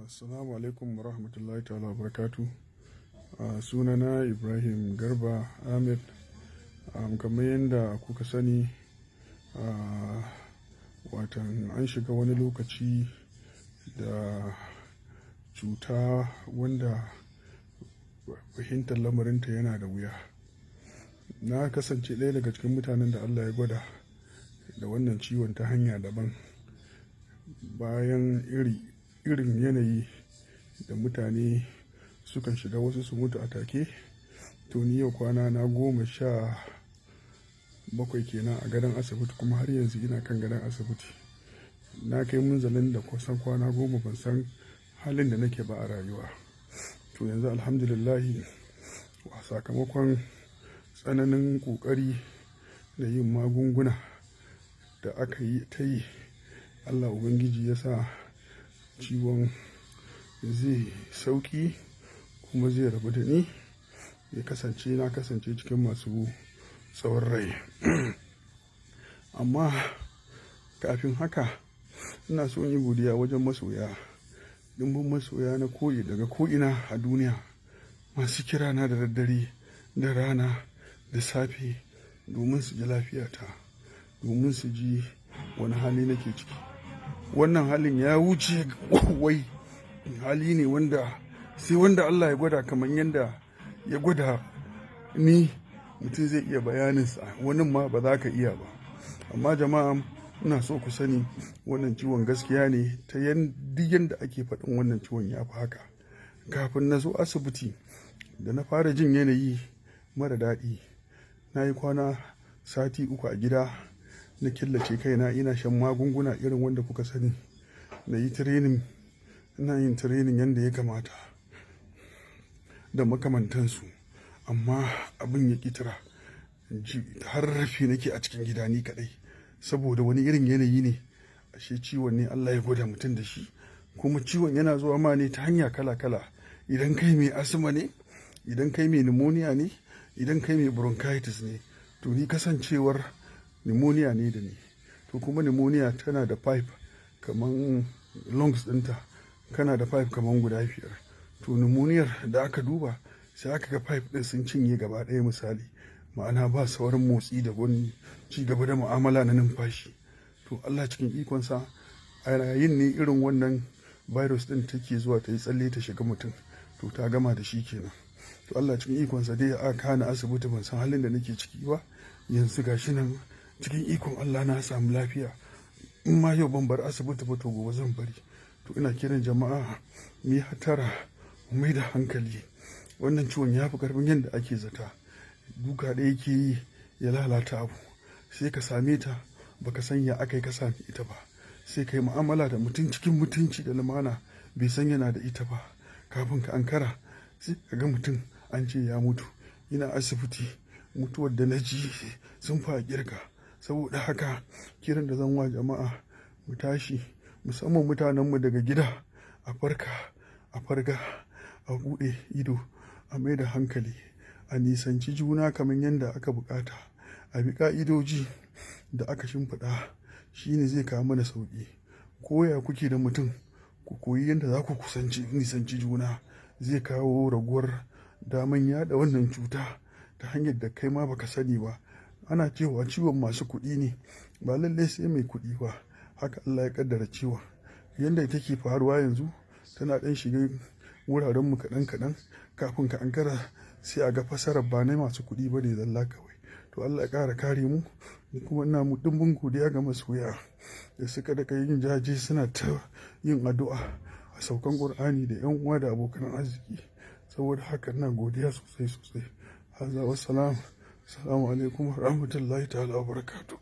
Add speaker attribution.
Speaker 1: Assalamu alaikum wa rahmatullahi ta'ala wa barakatu. Sunana Ibrahim Garba Ahmed. Kamar yadda kuka sani, watan an shiga wani lokaci da cuta wanda fahimtar lamarinta yana da wuya. Na kasance ɗaya daga cikin mutanen da Allah ya gwada da wannan ciwon ta hanya daban, bayan irin yanayi da mutane sukan shiga, wasu su mutu a take. To ni yau kwana na 17 kenan a gadon asibiti, kuma har yanzu ina kan gadon asibiti. Na kai munzalin da kusan kwana 10 ban san halin da nake ba a rayuwa. To yanzu alhamdulillahi, a sakamakon tsananin kokari da yin magunguna da aka yi ta yi, Allah Ubangiji ya sa ciwon zai sauki kuma zai rabu da ni. Na kasance cikin masu tsawon rai. Amma kafin haka ina so in yi godiya wajen masoya, dimbin masoya na koyi daga ko'ina a duniya, masu kira na da daddare da rana da safe domin su ji lafiyata, domin su ji wani hali nake ciki. Wannan halin ya wuce wai hali ne wanda sai wanda Allah ya gwada, kamar yadda ya gwada ni, mutum zai iya bayaninsa, wani ma ba za ka iya ba. Amma jama'a, ina so ku sani wannan ciwon gaskiya ne. Ta yadda ake faɗin wannan ciwon ya fi haka. Kafin na zo asibiti da na fara jin yanayi mara daɗi, na yi kwana sati 3 a gida na killace kaina, ina shan magunguna irin wanda kuka sani, na yi training, ina yin training yadda ya kamata da makamantansu. Amma abin ya ƙitira, har rafi nake a cikin gida ni kaɗai, saboda wani irin yanayi ne. Ashe ciwon ne Allah ya gwada mutum da shi, kuma ciwon yana zuwa ma ne ta hanya kala-kala. Idan kai mai asma ne, idan kai mai pneumonia ne, idan kai mai bronchitis ne. To ni kasancewar pneumonia ne da ni, to kuma pneumonia tana da pipe kaman lungs ɗinta, kana da pipe kaman guda 5. To pneumonia da aka duba sai aka ga pipe ɗin sun cinye gaba ɗaya, misali, ma'ana ba sauran motsi da wani ci gaba da mu'amala na numfashi. To Allah cikin ikonsa, a yayin ne irin wannan virus ɗin take zuwa ta yi tsalle ta shiga mutum, to ta gama da shi kenan. To Allah cikin ikonsa dai aka kana asibiti, ban san halin da nake ciki ba. Yanzu gashi nan cikin ikon Allah na samu lafiya. In ma yau ban bar asibiti ba, to gobe zan bari. To ina kiran jama'a mu yi hatara, mu mai da hankali. Wannan ciwon ya fi karfin yadda ake zata. Duka da yake yi ya lalata abu, sai ka same ta baka san ya aka yi ka sami ita ba. Sai ka yi mu'amala da mutum cikin mutunci da lumana, bai san yana da ita ba. Kafin ka ankara sai ka ga mutum an ce ya mutu. Ina asibiti, mutuwar da na ji sun fa kirga. Saboda haka kiran da zan wa jama'a, mu tashi, musamman mutanenmu daga gida, a farka, a farga, a buɗe ido, a mai da hankali, a nisanci juna kamar yadda aka bukata, a bi ƙa'idoji da aka shimfiɗa. Shi ne zai kawo mana sauƙi. Koya kuke da mutum, ku koyi yadda za ku nisanci juna. Zai kawo raguwar daman yaɗa wannan cuta ta hanyar da kai ma baka sani ba. Ana cewa ciwon masu kuɗi ne, ba lallai sai mai kuɗi ba. Haka Allah ya kaddara ciwon. Yadda take faruwa yanzu, tana ɗan shiga wurarenmu kaɗan-kaɗan, kafin ka ankara sai a ga fasarar ba na masu kuɗi ba ne zalla kawai. To Allah ya ƙara kare mu. Kuma ina dimbin godiya ga masoya da suka daga yin jaje, suna ta yin addu'a a saukan Qur'ani da 'yan uwa da abokan arziki. Saboda haka ina godiya sosai. Assalamu alaikum wa rahmatullahi ta'ala wa barakatuh.